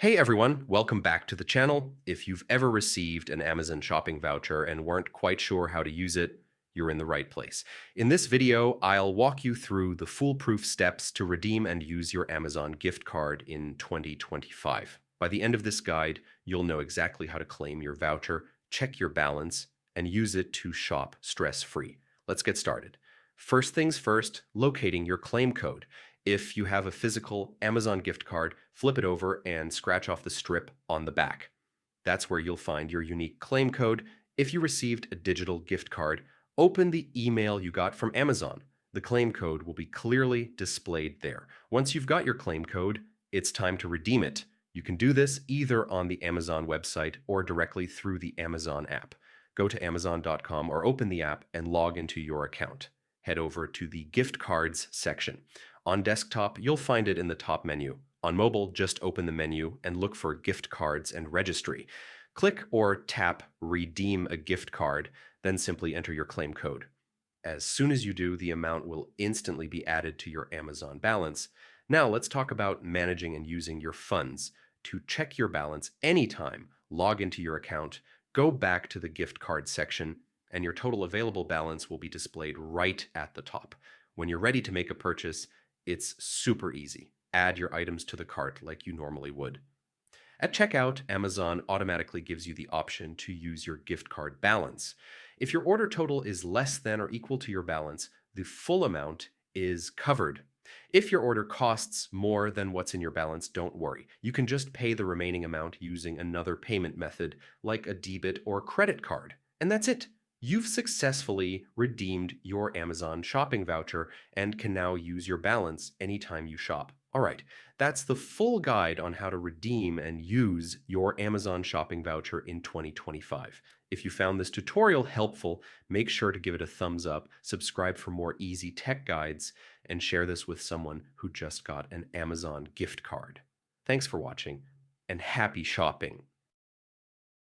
Hey everyone, welcome back to the channel. If you've ever received an Amazon shopping voucher and weren't quite sure how to use it, you're in the right place. In this video, I'll walk you through the foolproof steps to redeem and use your Amazon gift card in 2025. By the end of this guide, you'll know exactly how to claim your voucher, check your balance, and use it to shop stress-free. Let's get started. First things first, locating your claim code. If you have a physical Amazon gift card, flip it over and scratch off the strip on the back. That's where you'll find your unique claim code. If you received a digital gift card, open the email you got from Amazon. The claim code will be clearly displayed there. Once you've got your claim code, it's time to redeem it. You can do this either on the Amazon website or directly through the Amazon app. Go to Amazon.com or open the app and log into your account. Head over to the gift cards section. On desktop, you'll find it in the top menu. On mobile, just open the menu and look for gift cards and registry. Click or tap redeem a gift card, then simply enter your claim code. As soon as you do, the amount will instantly be added to your Amazon balance. Now let's talk about managing and using your funds. To check your balance anytime, log into your account, go back to the gift card section, and your total available balance will be displayed right at the top. When you're ready to make a purchase, it's super easy. Add your items to the cart like you normally would. At checkout, Amazon automatically gives you the option to use your gift card balance. If your order total is less than or equal to your balance, the full amount is covered. If your order costs more than what's in your balance, don't worry. You can just pay the remaining amount using another payment method like a debit or credit card. And that's it. You've successfully redeemed your Amazon shopping voucher and can now use your balance anytime you shop. All right, that's the full guide on how to redeem and use your Amazon shopping voucher in 2025. If you found this tutorial helpful, make sure to give it a thumbs up, subscribe for more easy tech guides, and share this with someone who just got an Amazon gift card. Thanks for watching, and happy shopping!